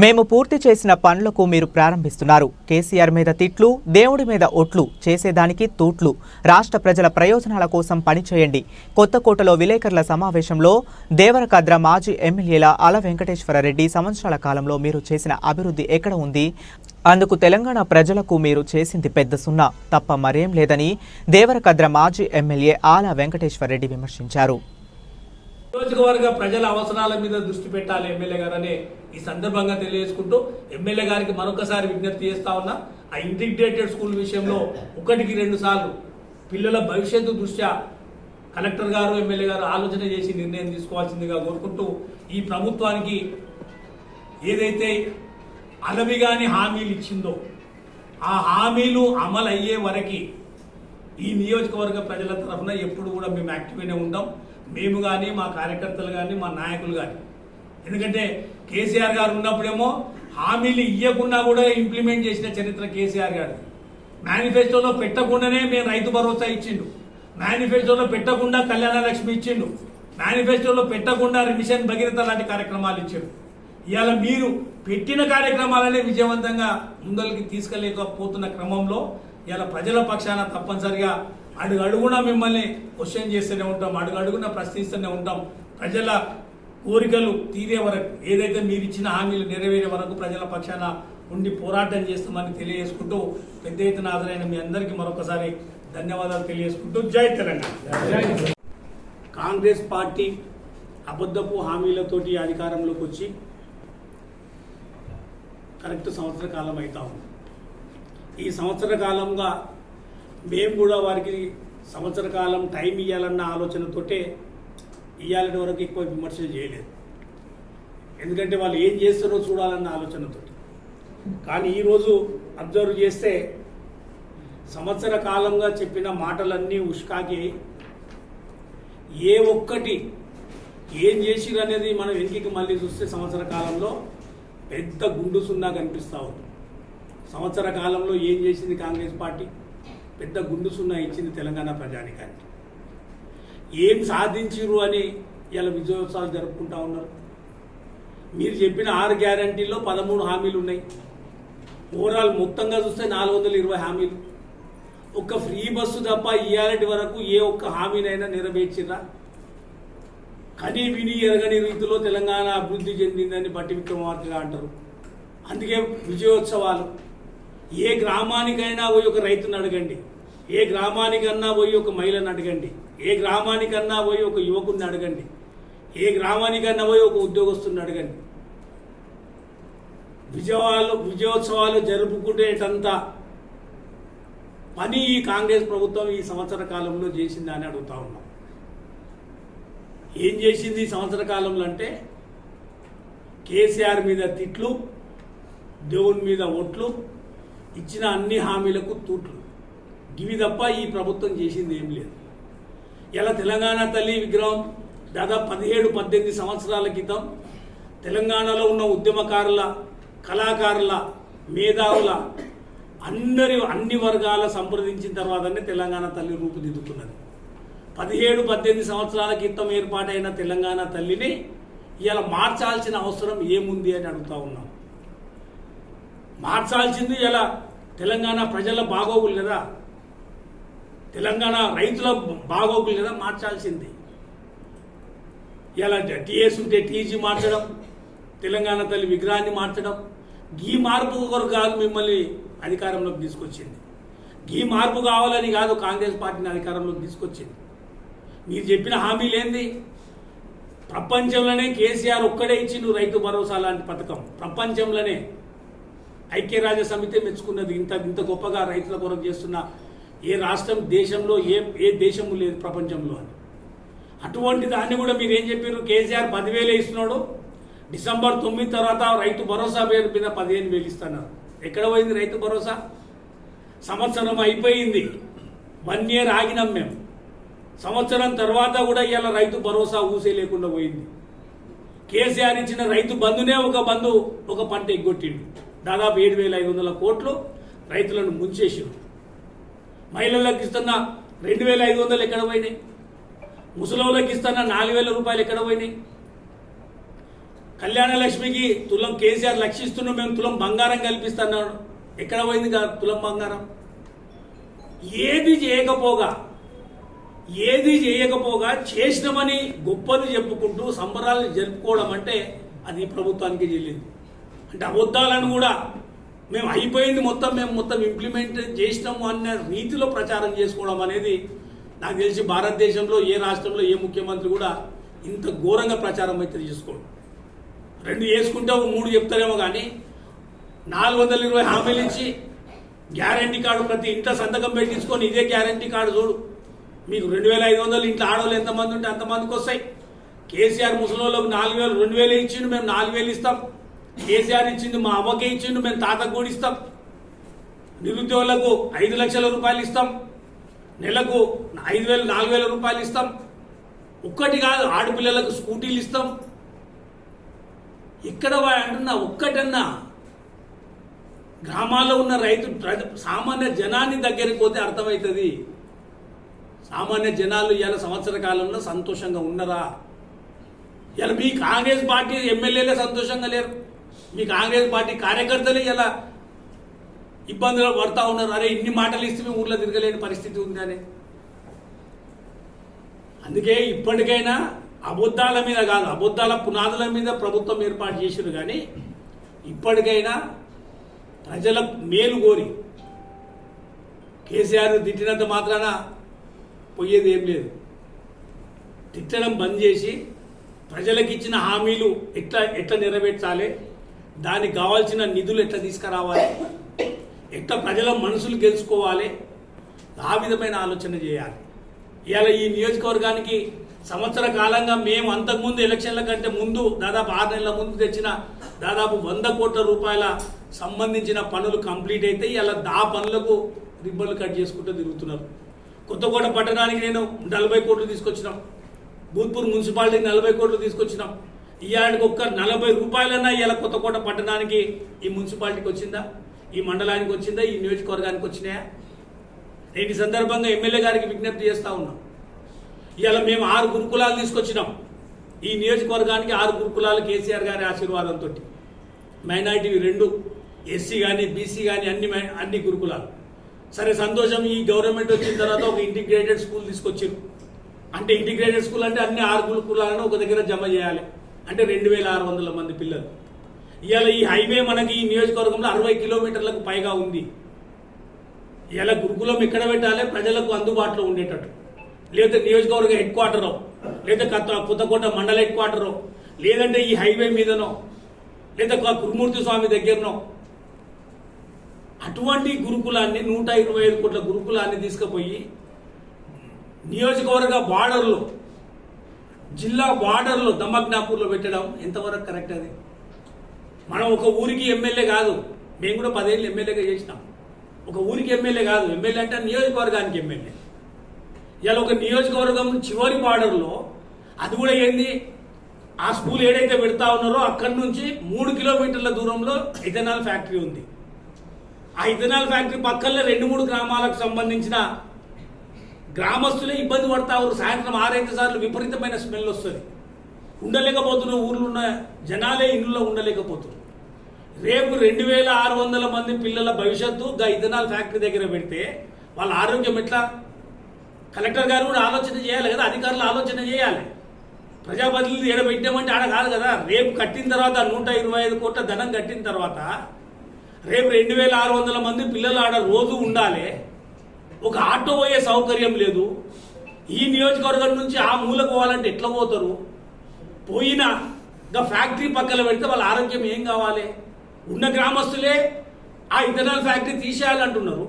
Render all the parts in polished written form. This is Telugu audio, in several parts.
మేము పూర్తి చేసిన పనులకు మీరు ప్రారంభిస్తున్నారు. కేసీఆర్ మీద తిట్లు, దేవుడి మీద ఒట్లు, చేసేదానికి తూట్లు. రాష్ట్ర ప్రజల ప్రయోజనాల కోసం పనిచేయండి. కొత్తకోటలో విలేకరుల సమావేశంలో దేవరకద్ర మాజీ ఎమ్మెల్యేల ఆల వెంకటేశ్వరరెడ్డి సంవత్సరాల కాలంలో మీరు చేసిన అభివృద్ధి ఎక్కడ ఉంది? అందుకు తెలంగాణ ప్రజలకు మీరు చేసింది పెద్ద సున్నా తప్ప మరేం లేదని దేవరకద్ర మాజీ ఎమ్మెల్యే ఆల వెంకటేశ్వరరెడ్డి విమర్శించారు. నియోజకవర్గ ప్రజల అవసరాల మీద దృష్టి పెట్టాలి ఎమ్మెల్యే గారని ఈ సందర్భంగా తెలియజేసుకుంటూ ఎమ్మెల్యే గారికి మరొకసారి విజ్ఞప్తి చేస్తా ఉన్నా. ఆ ఇంటిగ్రేటెడ్ స్కూల్ విషయంలో 1-2 సార్లు పిల్లల భవిష్యత్తు దృష్ట్యా కలెక్టర్ గారు ఎమ్మెల్యే గారు ఆలోచన చేసి నిర్ణయం తీసుకోవాల్సిందిగా కోరుకుంటూ ఈ ప్రభుత్వానికి ఏదైతే అలవిగాని హామీలు ఇచ్చిందో ఆ హామీలు అమలు అయ్యే వరకు ఈ నియోజకవర్గ ప్రజల తరఫున ఎప్పుడు కూడా మేము యాక్టివ్గానే ఉంటాం. మేము కానీ మా కార్యకర్తలు కానీ మా నాయకులు కానీ. ఎందుకంటే కేసీఆర్ గారు ఉన్నప్పుడేమో హామీలు ఇవ్వకుండా కూడా ఇంప్లిమెంట్ చేసిన చరిత్ర కేసీఆర్ గారు. మేనిఫెస్టోలో పెట్టకుండానే మేము రైతు భరోసా ఇచ్చిండు, మేనిఫెస్టోలో పెట్టకుండా కళ్యాణ లక్ష్మి ఇచ్చిండు, మేనిఫెస్టోలో పెట్టకుండా మిషన్ భగీరథ లాంటి కార్యక్రమాలు ఇచ్చిండు. ఇవాళ మీరు పెట్టిన కార్యక్రమాలనే విజయవంతంగా ముందరికి తీసుకెళ్ళకపోతున్న క్రమంలో ఇవాళ ప్రజల పక్షాన తప్పనిసరిగా అడుగడుగునా మిమ్మల్ని క్వశ్చన్ చేస్తూనే ఉంటాం, అడుగడుగునా ప్రశ్నిస్తూనే ఉంటాం. ప్రజల కోరికలు తీరే వరకు, ఏదైతే మీరు ఇచ్చిన హామీలు నెరవేరే వరకు ప్రజల పక్షాన ఉండి పోరాటం చేస్తామని తెలియజేసుకుంటూ పెద్ద ఎత్తున హాజరైన మీ అందరికీ మరొకసారి ధన్యవాదాలు తెలియజేసుకుంటూ జై తెలంగాణ. కాంగ్రెస్ పార్టీ అబద్ధపు హామీలతోటి అధికారంలోకి వచ్చి కరెక్ట్ సంవత్సర కాలం అవుతా ఉంది. ఈ సంవత్సర కాలంగా మేము కూడా వారికి సంవత్సర కాలం టైం ఇవ్వాలన్న ఆలోచనతోటే ఇవ్వాలని వరకు ఎక్కువ విమర్శలు చేయలేదు. ఎందుకంటే వాళ్ళు ఏం చేస్తారో చూడాలన్న ఆలోచనతో. కానీ ఈరోజు అబ్జర్వ్ చేస్తే సంవత్సర కాలంగా చెప్పిన మాటలన్నీ ఉష్కాకి ఏ ఒక్కటి ఏం చేసిరు అనేది మనం వెనక్కి మళ్ళీ చూస్తే సంవత్సర కాలంలో పెద్ద గుండు సున్నా కనిపిస్తూ ఉంది. సంవత్సర కాలంలో ఏం చేసింది కాంగ్రెస్ పార్టీ? పెద్ద గుండు సున్నా ఇచ్చింది తెలంగాణ ప్రజానికానికి. ఏం సాధించిరు అని ఇలా విజయోత్సవాలు జరుపుకుంటా ఉన్నారు. మీరు చెప్పిన 6 గ్యారంటీల్లో 13 హామీలు ఉన్నాయి. ఓవరాల్ మొత్తంగా చూస్తే 420 హామీలు. ఒక్క ఫ్రీ బస్సు తప్ప ఇయాలటి వరకు ఏ ఒక్క హామీనైనా నెరవేర్చిరా? కని విని ఎరగని రీతిలో తెలంగాణ అభివృద్ధి చెందిందని బట్టి విక్రమార్కగా అంటారు. అందుకే విజయోత్సవాలు. ఏ గ్రామానికైనా పోయి ఒక రైతుని అడగండి, ఏ గ్రామానికన్నా పోయి ఒక మహిళను అడగండి, ఏ గ్రామానికన్నా పోయి ఒక యువకుడిని అడగండి, ఏ గ్రామానికన్నా పోయి ఒక ఉద్యోగస్తుని అడగండి. విజయోత్సవాలు జరుపుకునేటంత పని ఈ కాంగ్రెస్ ప్రభుత్వం ఈ సంవత్సర కాలంలో చేసిందని అడుగుతా ఉన్నాం. ఏం చేసింది ఈ సంవత్సర కాలంలో అంటే కేసీఆర్ మీద తిట్లు, దేవుని మీద ఒట్లు, ఇచ్చిన అన్ని హామీలకు తూట్లు. ఇవి తప్ప ఈ ప్రభుత్వం చేసింది ఏం లేదు. ఇలా తెలంగాణ తల్లి విగ్రహం దాదాపు 17-18 సంవత్సరాల క్రితం తెలంగాణలో ఉన్న ఉద్యమకారుల, కళాకారుల, మేధావుల అన్ని వర్గాల సంప్రదించిన తర్వాతనే తెలంగాణ తల్లి రూపుదిద్దుకున్నది. 17-18 సంవత్సరాల క్రితం ఏర్పాటైన తెలంగాణ తల్లిని ఇలా మార్చాల్సిన అవసరం ఏముంది అని అడుగుతా ఉన్నాం. మార్చాల్సింది ఇలా తెలంగాణ ప్రజల బాగోగులు కదా, తెలంగాణ రైతుల బాగోగులు కదా మార్చాల్సింది. ఇలా టీఎస్ ఉంటే టీజీ మార్చడం, తెలంగాణ తల్లి విగ్రహాన్ని మార్చడం, ఈ మార్పు కొరకు కాదు మిమ్మల్ని అధికారంలోకి తీసుకొచ్చింది. ఈ మార్పు కావాలని కాదు కాంగ్రెస్ పార్టీని అధికారంలోకి తీసుకొచ్చింది. మీరు చెప్పిన హామీలేంది? ప్రపంచంలోనే కేసీఆర్ ఒక్కడే ఇచ్చిండు రైతు భరోసా లాంటి పథకం. ప్రపంచంలోనే ఐక్యరాజ్య సమితి మెచ్చుకున్నది. ఇంత గొప్పగా రైతుల కొరకు చేస్తున్న ఏ రాష్ట్రం దేశంలో ఏ దేశము లేదు ప్రపంచంలో అని. అటువంటి దాన్ని కూడా మీరు ఏం చెప్పారు? కేసీఆర్ 10,000 ఇస్తున్నాడు, డిసెంబర్ 9 తర్వాత రైతు భరోసా పేరు మీద 15,000 ఇస్తున్నారు. ఎక్కడ పోయింది రైతు భరోసా? సంవత్సరం అయిపోయింది, 1 year ఆగినాం మేము. సంవత్సరం తర్వాత కూడా ఇలా రైతు భరోసా ఊసే లేకుండా పోయింది. కేసీఆర్ ఇచ్చిన రైతు బంధునే ఒక పంట ఎగ్గొట్టిండు. దాదాపు 7,500 కోట్లు రైతులను ముంచేసిండు. మహిళలకు ఇస్తున్న 2,500 ఎక్కడ పోయినాయి? ముసలోళ్ళకి ఇస్తున్న 4,000 రూపాయలు ఎక్కడ పోయినాయి? కళ్యాణ లక్ష్మికి తులం కేసీఆర్ లక్షిస్తున్నాం, మేము తులం బంగారం కల్పిస్తున్నాడు. ఎక్కడ పోయింది తులం బంగారం? ఏది చేయకపోగా చేసినామని గొప్పలు చెప్పుకుంటూ సంబరాలు జరుపుకోవడం అంటే అది ప్రభుత్వానికి చెల్లింది. అంటే అబద్ధాలను కూడా మేము అయిపోయింది మేము మొత్తం ఇంప్లిమెంట్ చేసినాము అన్న రీతిలో ప్రచారం చేసుకోవడం అనేది నాకు తెలిసి భారతదేశంలో ఏ రాష్ట్రంలో ఏ ముఖ్యమంత్రి కూడా ఇంత ఘోరంగా ప్రచారం అయితే చేసుకోడు. 2 వేసుకుంటే 3 చెప్తారేమో కానీ 420 హామీలు ఇచ్చి గ్యారంటీ కార్డు ప్రతి ఇంట్లో సంతకం పెట్టించుకొని ఇదే గ్యారంటీ కార్డు చూడు, మీకు 2500 ఇంట్లో ఆడవాళ్ళు ఎంతమంది ఉంటే అంతమందికి వస్తాయి. కేసీఆర్ ముసలోళ్ళకు 4000 2000 ఇచ్చిండు, మేము 4000 ఇస్తాం. కేసీఆర్ ఇచ్చింది మా అవ్వకే ఇచ్చిండు, మేము తాతకు కూడా ఇస్తాం. నిరుద్యోగులకు 5 లక్షల రూపాయలు ఇస్తాం, నెలకు 5000 4000 రూపాయలు ఇస్తాం. ఒక్కటి కాదు, ఆడపిల్లలకు స్కూటీలు ఇస్తాం. ఎక్కడ అంటున్నా ఒక్కటన్నా గ్రామాల్లో ఉన్న రైతు సామాన్య జనాన్ని దగ్గరికి పోతే అర్థమవుతుంది. సామాన్య జనాలు ఇవాళ సంవత్సర కాలంలో సంతోషంగా ఉన్నారా? ఇలా మీ కాంగ్రెస్ పార్టీ ఎమ్మెల్యేలే సంతోషంగా లేరు, మీ కాంగ్రెస్ పార్టీ కార్యకర్తలే ఇలా ఇబ్బందులు పడతా ఉన్నారు. అరే ఇన్ని మాటలు ఇస్తే మేము ఊర్లో తిరగలేని పరిస్థితి ఉందని. అందుకే ఇప్పటికైనా అబద్ధాల మీద కాదు, అబద్ధాల పునాదుల మీద ప్రభుత్వం ఏర్పాటు చేసారు. కానీ ఇప్పటికైనా ప్రజల మేలు కోరి కేసీఆర్ తిట్టినంత మాత్రాన పోయేది ఏం లేదు. తిట్టడం బంద్ చేసి ప్రజలకు ఇచ్చిన హామీలు ఎట్లా నెరవేర్చాలి, దానికి కావాల్సిన నిధులు ఎట్లా తీసుకురావాలి, ఎట్లా ప్రజల మనసులు గెలుచుకోవాలి, ఆ విధమైన ఆలోచన చేయాలి. ఇవాళ ఈ నియోజకవర్గానికి సంవత్సర కాలంగా మేము అంతకుముందు ఎలక్షన్ల కంటే ముందు దాదాపు 6 నెలల ముందు తెచ్చిన దాదాపు 100 కోట్ల రూపాయల సంబంధించిన పనులు కంప్లీట్ అయితే ఇలా పనులకు రిబ్బన్లు కట్ చేసుకుంటూ తిరుగుతున్నారు. కొత్తకోట పట్టణానికి నేను 40 కోట్లు తీసుకొచ్చినాం, భూత్పూర్ మున్సిపాలిటీకి 40 కోట్లు తీసుకొచ్చినాం. ఇవాళకి ఒక్క 40 రూపాయలన్నా ఇలా కొత్తకోట పట్టణానికి ఈ మున్సిపాలిటీకి వచ్చిందా, ఈ మండలానికి వచ్చిందా, ఈ నియోజకవర్గానికి వచ్చినాయా? నేను ఈ సందర్భంగా ఎమ్మెల్యే గారికి విజ్ఞప్తి చేస్తా ఉన్నాం. ఇవాళ మేము 6 గురుకులాలు తీసుకొచ్చినాం. ఈ నియోజకవర్గానికి 6 గురుకులాలు కేసీఆర్ గారి ఆశీర్వాదంతో, మైనారిటీవి 2, ఎస్సీ కానీ బీసీ కానీ అన్ని గురుకులాలు. సరే సంతోషం, ఈ గవర్నమెంట్ వచ్చిన తర్వాత ఒక ఇంటిగ్రేటెడ్ స్కూల్ తీసుకొచ్చారు. అంటే ఇంటిగ్రేటెడ్ స్కూల్ అంటే అన్ని 6 గురుకులాలను ఒక దగ్గర జమ చేయాలి, అంటే 2600 మంది పిల్లలు. ఇవాళ ఈ హైవే మనకి ఈ నియోజకవర్గంలో 60 కిలోమీటర్లకు పైగా ఉంది. ఇవాళ గురుకులం ఎక్కడ పెట్టాలి, ప్రజలకు అందుబాటులో ఉండేటట్టు. లేదా నియోజకవర్గ హెడ్ క్వార్టరో, లేదా కొత్తకోట మండల హెడ్ క్వార్టరో, లేదంటే ఈ హైవే మీదనో, లేదా కురుమూర్తి స్వామి దగ్గరనో అటువంటి గురుకులాన్ని 125 కోట్ల గురుకులాన్ని తీసుకుపోయి నియోజకవర్గ బార్డర్లో, జిల్లా బార్డర్లో దమ్మగ్నాపూర్లో పెట్టడం ఎంతవరకు కరెక్ట్? అది మనం ఒక ఊరికి ఎమ్మెల్యే కాదు, మేము కూడా 10 ఏళ్ళు ఎమ్మెల్యేగా చేసినాం. ఒక ఊరికి ఎమ్మెల్యే కాదు, ఎమ్మెల్యే అంటే నియోజకవర్గానికి ఎమ్మెల్యే. ఇలా ఒక నియోజకవర్గం చివరి బార్డర్లో అది కూడా ఏంది, ఆ స్కూల్ ఏదైతే పెడతా ఉన్నారో అక్కడి నుంచి 3 కిలోమీటర్ల దూరంలో ఇథనాల్ ఫ్యాక్టరీ ఉంది. ఆ ఇథనాల్ ఫ్యాక్టరీ పక్కనే 2-3 గ్రామాలకు సంబంధించిన గ్రామస్తులే ఇబ్బంది పడతా ఉన్నారు. సాయంత్రం 6-5 సార్లు విపరీతమైన స్మెల్ వస్తుంది, ఉండలేకపోతున్నారు. ఊర్లో ఉన్న జనాలే ఇళ్ళలో ఉండలేకపోతున్నారు. రేపు 2600 మంది పిల్లల భవిష్యత్తు ఇథనాల్ ఫ్యాక్టరీ దగ్గర పెడితే వాళ్ళ ఆరోగ్యం ఎట్లా? కలెక్టర్ గారు కూడా ఆలోచన చేయాలి కదా, అధికారులు ఆలోచన చేయాలి. ప్రజాప్రతినిధులు ఏడ పెట్టామంటే ఆడ కాదు కదా. రేపు కట్టిన తర్వాత 125 కోట్ల ధనం కట్టిన తర్వాత రేపు 2600 మంది పిల్లలు ఆడ రోజు ఉండాలి. ఒక ఆటో పోయే సౌకర్యం లేదు. ఈ నియోజకవర్గం నుంచి ఆ మూలకు పోవాలంటే ఎట్లా పోతారు? పోయినా ఫ్యాక్టరీ పక్కన పెడితే వాళ్ళ ఆరోగ్యం ఏం కావాలి? ఉన్న గ్రామస్తులే ఆ ఇథనాల్ ఫ్యాక్టరీ తీసేయాలంటున్నారు.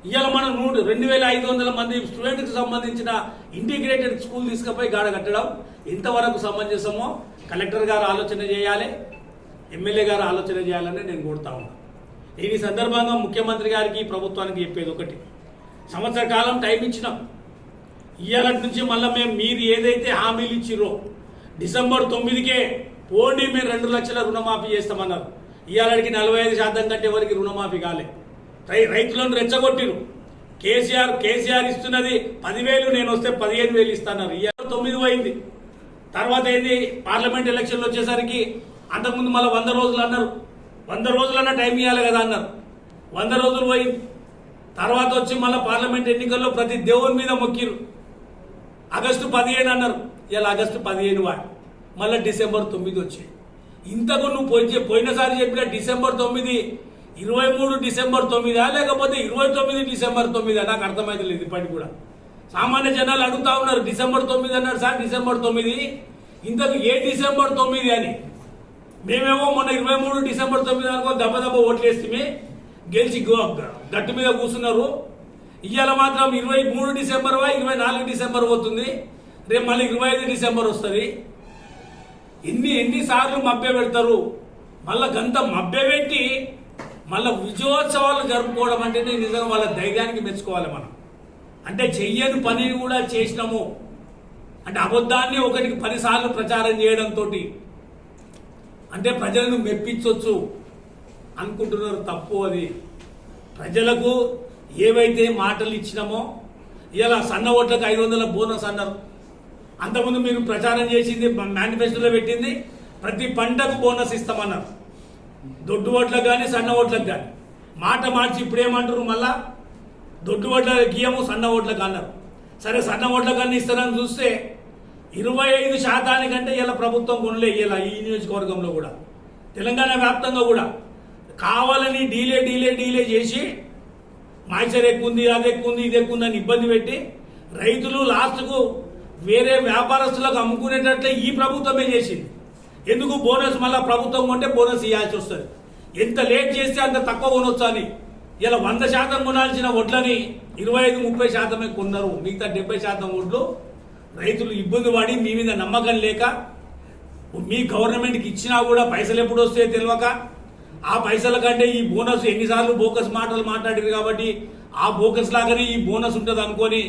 ఇవాళ మనం 2500 మంది స్టూడెంట్కి సంబంధించిన ఇంటిగ్రేటెడ్ స్కూల్ తీసుకుపోయి గాడ కట్టడం ఎంతవరకు సమంజసమో కలెక్టర్ గారు ఆలోచన చేయాలి, ఎమ్మెల్యే గారు ఆలోచన చేయాలని నేను కోరుతా ఉన్నాను. నేను ఈ సందర్భంగా ముఖ్యమంత్రి గారికి ప్రభుత్వానికి చెప్పేది ఒకటి, సంవత్సర కాలం టైం ఇచ్చినాం. ఇవాళ నుంచి మళ్ళీ మీరు ఏదైతే హామీలు ఇచ్చిరో డిసెంబర్ 9కే పోండి మేము 2 లక్షల రుణమాఫీ చేస్తామన్నారు. ఇవాళకి 45% కంటే ఎవరికి రుణమాఫీ కాలే. రైతులను రెచ్చగొట్టిరు. కేసీఆర్ ఇస్తున్నది 10,000, నేను వస్తే 15,000 ఇస్తాన్నారు. ఇవాళ 9 అయింది. తర్వాత ఏంది, పార్లమెంట్ ఎలక్షన్లు వచ్చేసరికి అంతకుముందు మళ్ళీ 100 రోజులు అన్నారు. 100 రోజులన్నా టైం ఇవ్వాలి కదా అన్నారు. 100 రోజులు పోయింది. తర్వాత వచ్చి మళ్ళీ పార్లమెంట్ ఎన్నికల్లో ప్రతి దేవుని మీద మొక్కిరు. ఆగస్టు 15 అన్నారు. ఇలా ఆగస్టు 15 వాడు మళ్ళీ డిసెంబర్ 9 వచ్చాయి. ఇంతకు నువ్వు పోయినసారి చెప్పిన డిసెంబర్ 9 23 డిసెంబర్ 9 లేకపోతే 29 డిసెంబర్ 9 నాకు అర్థమైతే లేదు. ఇప్పటికి కూడా సామాన్య జనాలు అడుగుతా ఉన్నారు, డిసెంబర్ 9 అన్నారు సార్, డిసెంబర్ 9 ఇంతకు ఏ డిసెంబర్ 9 అని. మేమేమో మొన్న 23 డిసెంబర్ 9 అనుకో దెబ్బ ఓట్లేస్తే గెలిచి గట్టు మీద కూర్చున్నారు. ఇవాళ మాత్రం 23 డిసెంబర్ 24 డిసెంబర్ పోతుంది. రేపు మళ్ళీ 25 డిసెంబర్ వస్తుంది. ఎన్నిసార్లు మభ్య పెడతారు. మళ్ళా గంత మభ్య పెట్టి మళ్ళా విజయోత్సవాలు జరుపుకోవడం అంటేనే నిజంగా వాళ్ళ ధైర్యానికి మెచ్చుకోవాలి మనం. అంటే చెయ్యని పనిని కూడా చేసినాము అంటే అబద్ధాన్ని ఒకటికి 10 సార్లు ప్రచారం చేయడంతో అంటే ప్రజలను మెప్పించవచ్చు అనుకుంటున్నారు. తప్పు అది. ప్రజలకు ఏవైతే మాటలు ఇచ్చినామో ఇలా సన్న ఓట్లకు 500 బోనస్ అన్నారు. అంతకుముందు మీరు ప్రచారం చేసింది మేనిఫెస్టోలో పెట్టింది ప్రతి పంటకు బోనస్ ఇస్తామన్నారు. దొడ్డు ఓట్లకు కానీ సన్న ఓట్లకు కానీ మాట మార్చి ఇప్పుడేమంటారు మళ్ళా దొడ్డు ఓట్ల గీయము సన్న ఓట్లకు అన్నారు. సరే సన్న ఓట్లకు అన్నీ ఇస్తారని చూస్తే 25% ఇలా ప్రభుత్వం కొనలే. ఇలా ఈ నియోజకవర్గంలో కూడా తెలంగాణ వ్యాప్తంగా కూడా కావాలని డీలే చేసి మాయిచర్ ఎక్కువ ఉంది, అది ఎక్కువ ఉంది, ఇది ఎక్కువ అని ఇబ్బంది పెట్టి రైతులు లాస్ట్కు వేరే వ్యాపారస్తులకు అమ్ముకునేటట్లే ఈ ప్రభుత్వమే చేసింది. ఎందుకు బోనస్ మళ్ళీ ప్రభుత్వం కొంటే బోనస్ ఇవ్వాల్సి వస్తుంది. ఎంత లేట్ చేస్తే అంత తక్కువ కొనొచ్చు అని ఇలా 100% కొనాల్సిన వడ్లని 25-30% కొన్నారు. మిగతా 70% వడ్లు రైతులు ఇబ్బంది పడి మీ మీద నమ్మకం లేక మీ గవర్నమెంట్కి ఇచ్చినా కూడా పైసలు ఎప్పుడు వస్తాయో తెలియక ఆ పైసల కంటే ఈ బోనస్ ఎన్నిసార్లు బోకస్ మాటలు మాట్లాడారు కాబట్టి ఆ బోకస్ లాగానే ఈ బోనస్ ఉంటుంది అనుకొని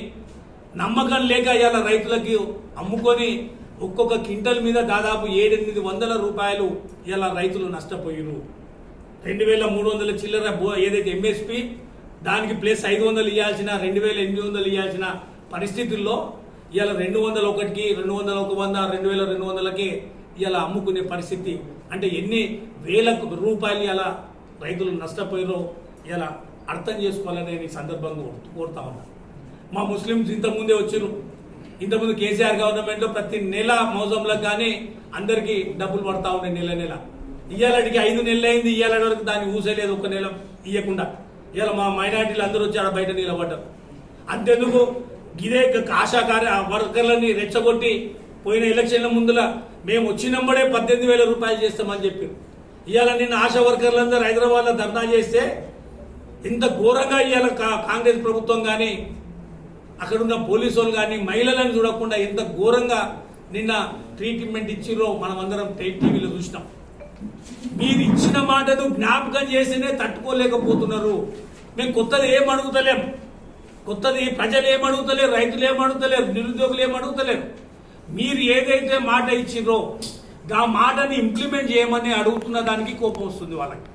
నమ్మకం లేక ఇలా రైతులకి అమ్ముకొని ఒక్కొక్క క్వింటల్ మీద దాదాపు 700-800 రూపాయలు ఇలా రైతులు నష్టపోయారు. 2300 చిల్లర ఏదైతే ఎంఎస్పి దానికి ప్లస్ 500 ఇవ్వాల్సిన 2800 ఇవ్వాల్సిన పరిస్థితుల్లో ఇలా 201కి 200 2200కి ఇలా అమ్ముకునే పరిస్థితి. అంటే ఎన్ని వేల రూపాయలు ఇలా రైతులు నష్టపోయారో ఇలా అర్థం చేసుకోవాలని ఈ సందర్భంగా కోరుతా ఉన్నా. మా ముస్లింస్ ఇంతకుముందే వచ్చారు. ఇంతకుముందు కేసీఆర్ గవర్నమెంట్లో ప్రతి నెల మౌజంలకు కానీ అందరికీ డబ్బులు పడతా ఉన్నాయి. నెల ఇయ్యాలడికి 5 నెలలు అయింది. ఇయ్యాలడి వరకు దాన్ని ఊసేలేదు. ఒక నెల ఇవ్వకుండా ఇలా మా మైనార్టీలు అందరూ వచ్చి ఆడ బయట నిలబడ్డారు. అంతెందుకు ఇదే ఆశా వర్కర్లని రెచ్చగొట్టి పోయిన ఎలక్షన్ల ముందుల మేము వచ్చినప్పుడే 18,000 రూపాయలు చేస్తామని చెప్పారు. ఇవాళ నిన్న ఆశా వర్కర్లందరూ హైదరాబాద్లో ధర్నా చేస్తే ఇంత ఘోరంగా ఇవాళ కాంగ్రెస్ ప్రభుత్వం కానీ అక్కడున్న పోలీసు వాళ్ళు కానీ మహిళలను చూడకుండా ఎంత ఘోరంగా నిన్న ట్రీట్మెంట్ ఇచ్చిరో మనం అందరం టీవీలో చూసినాం. మీరు ఇచ్చిన మాటను జ్ఞాపకం చేస్తేనే తట్టుకోలేకపోతున్నారు. మేము కొత్తది ఏం అడుగుతలేం. కొత్తది ప్రజలు ఏం అడుగుతలేరు, రైతులు ఏం అడుగుతలేరు, నిరుద్యోగులు ఏం అడుగుతలేరు. మీరు ఏదైతే మాట ఇచ్చిరో ఆ మాటని ఇంప్లిమెంట్ చేయమని అడుగుతున్న దానికి కోపం వస్తుంది వాళ్ళకి.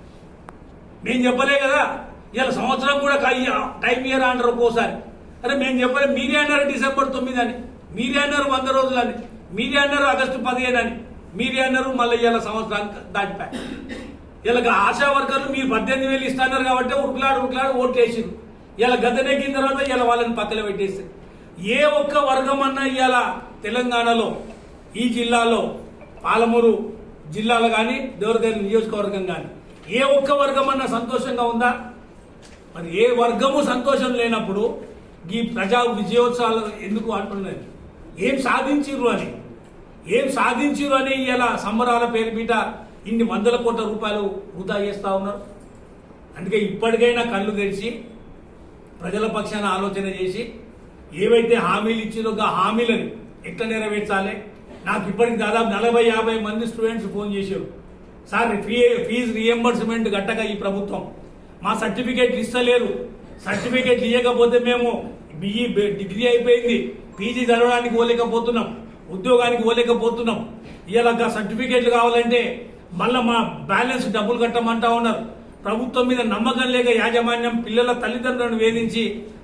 మేము చెప్పలే కదా ఇలా సంవత్సరం కూడా టైం ఇయర్ అంటారు ఒక్కోసారి. అరే మేము చెప్పలే, మీరే అన్నారు డిసెంబర్ 9 అని, మీరే అన్నారు 100 రోజులు అని, మీరే అన్నారు ఆగస్టు 15 అని, మీరే అన్నారు మళ్ళీ ఇలా సంవత్సరానికి దాటిపోయి. ఇలా ఆశా వర్కర్లు మీరు 18,000 ఇస్తున్నారు కాబట్టి ఉరుకులాడు ఓట్లు వేసారు. ఇలా గద్దెనెక్కిన తర్వాత ఇలా వాళ్ళని పక్కన పెట్టేస్తారు. ఏ ఒక్క వర్గం అన్నా ఇవాళ తెలంగాణలో ఈ జిల్లాలో పాలమూరు జిల్లాలో కానీ దేవరగల్లి నియోజకవర్గం కానీ ఏ ఒక్క వర్గం అన్నా సంతోషంగా ఉందా? మరి ఏ వర్గము సంతోషం లేనప్పుడు ఈ ప్రజా విజయోత్సవాలు ఎందుకు అంటున్నది? ఏం సాధించిర్రు అని ఇలా సంబరాల పేరు బీట ఇన్ని 100 కోట్ల రూపాయలు వృధా చేస్తా ఉన్నారు. అందుకే ఇప్పటికైనా కళ్ళు తెరిచి ప్రజల పక్షాన ఆలోచన చేసి ఏవైతే హామీలు ఇచ్చిరో ఆ హామీలను ఎట్లా నెరవేర్చాలి. నాకు ఇప్పటికి దాదాపు 40-50 మంది స్టూడెంట్స్ ఫోన్ చేశారు. సార్ ఫీజు రియంబర్స్మెంట్ గట్టక ఈ ప్రభుత్వం మా సర్టిఫికేట్లు ఇస్తలేరు. సర్టిఫికేట్లు ఇవ్వకపోతే మేము బిఈ డిగ్రీ అయిపోయింది, పీజీ చదవడానికి పోలేకపోతున్నాం, ఉద్యోగానికి పోలేకపోతున్నాం. ఇలా సర్టిఫికేట్లు కావాలంటే మళ్ళీ మా బ్యాలెన్స్ డబ్బులు కట్టమంటా ఉన్నారు. ప్రభుత్వం మీద నమ్మకం లేక యాజమాన్యం పిల్లల తల్లిదండ్రులను వేధించి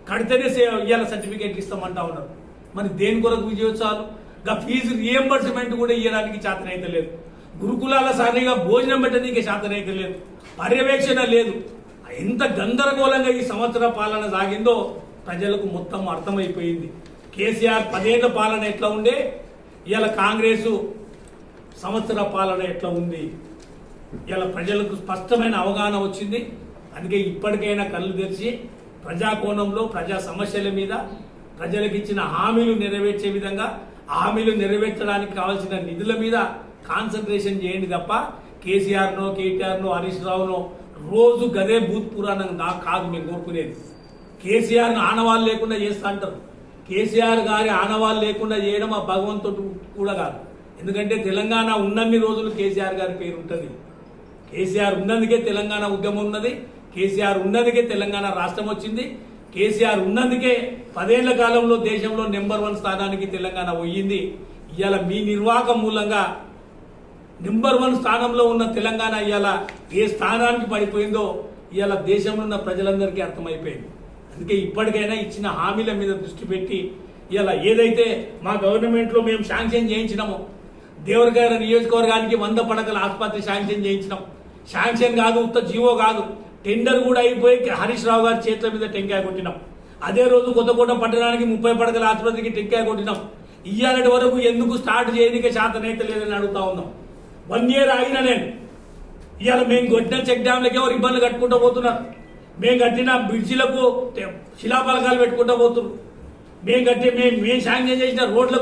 కడితేనే ఇవాళ సర్టిఫికేట్లు ఇస్తామంటా ఉన్నారు. మరి దేని కొరకు విజయోత్సవాలు? ఫీజు రియంబర్స్మెంట్ కూడా ఇవ్వడానికి చేతనైతే లేదు. గురుకులాల సారిగా భోజనం పెట్టడానికి శాతనైతే లేదు, పర్యవేక్షణ లేదు. ఎంత గందరగోళంగా ఈ సంవత్సర పాలన సాగిందో ప్రజలకు మొత్తం అర్థమైపోయింది. కేసీఆర్ 10 ఏళ్ల పాలన ఎట్లా ఉండే, ఇవాళ కాంగ్రెస్ సంవత్సర పాలన ఎట్లా ఉంది, ఇలా ప్రజలకు స్పష్టమైన అవగాహన వచ్చింది. అందుకే ఇప్పటికైనా కళ్ళు తెరిచి ప్రజాకోణంలో ప్రజా సమస్యల మీద ప్రజలకు ఇచ్చిన హామీలు నెరవేర్చే విధంగా, హామీలు నెరవేర్చడానికి కావాల్సిన నిధుల మీద కాన్సన్ట్రేషన్ చేయండి తప్ప కేసీఆర్నో, కేటీఆర్నో, హరీష్ రావునో రోజు గదే భూత్ పురాణం నాకు కాదు మేము కోరుకునేది. కేసీఆర్ను ఆనవాళ్ళు లేకుండా చేస్తా అంటారు. కేసీఆర్ గారి ఆనవాళ్ళు లేకుండా చేయడం ఆ భగవంతుడు కూడా కాదు. ఎందుకంటే తెలంగాణ ఉన్నన్ని రోజులు కేసీఆర్ గారి పేరు ఉంటుంది. కేసీఆర్ ఉన్నందుకే తెలంగాణ ఉద్యమం ఉన్నది. కేసీఆర్ ఉన్నందుకే తెలంగాణ రాష్ట్రం వచ్చింది. కేసీఆర్ ఉన్నందుకే 10 ఏళ్ల కాలంలో దేశంలో నెంబర్ 1 స్థానానికి తెలంగాణ పోయింది. ఇవాళ మీ నిర్వాహకం మూలంగా నెంబర్ 1 స్థానంలో ఉన్న తెలంగాణ ఇవాళ ఏ స్థానానికి పడిపోయిందో ఇవాళ దేశంలో ఉన్న ప్రజలందరికీ అర్థమైపోయింది. అందుకే ఇప్పటికైనా ఇచ్చిన హామీల మీద దృష్టి పెట్టి ఇవాళ ఏదైతే మా గవర్నమెంట్లో మేము శాంక్షన్ చేయించినామో, దేవరగారి నియోజకవర్గానికి 100 పడకల ఆసుపత్రి శాంక్షన్ చేయించినాం. శాంక్షన్ కాదు, ఉత్త జీవో కాదు, టెండర్ కూడా అయిపోయి హరీష్ రావు గారి చేతుల మీద టెంకాయ కొట్టినాం. అదే రోజు కొత్తకోట పట్టణానికి 30 పడకల ఆసుపత్రికి టెంకాయ కొట్టినాం. ఇయ్యాలటి వరకు ఎందుకు స్టార్ట్ చేయడానికి శాతనైతే లేదని అడుగుతా ఉన్నాం. 1 year ఆగినా నేను ఇవాళ మేము కొట్టిన చెక్ డ్యాంలకి ఎవరు ఇబ్బందులు కట్టుకుంటూ పోతున్నారు. మేము కట్టిన బ్రిడ్జిలకు శిలాఫలకాలు పెట్టుకుంటూ పోతున్నారు. మేము శాంక్షన్ చేసిన రోడ్లకు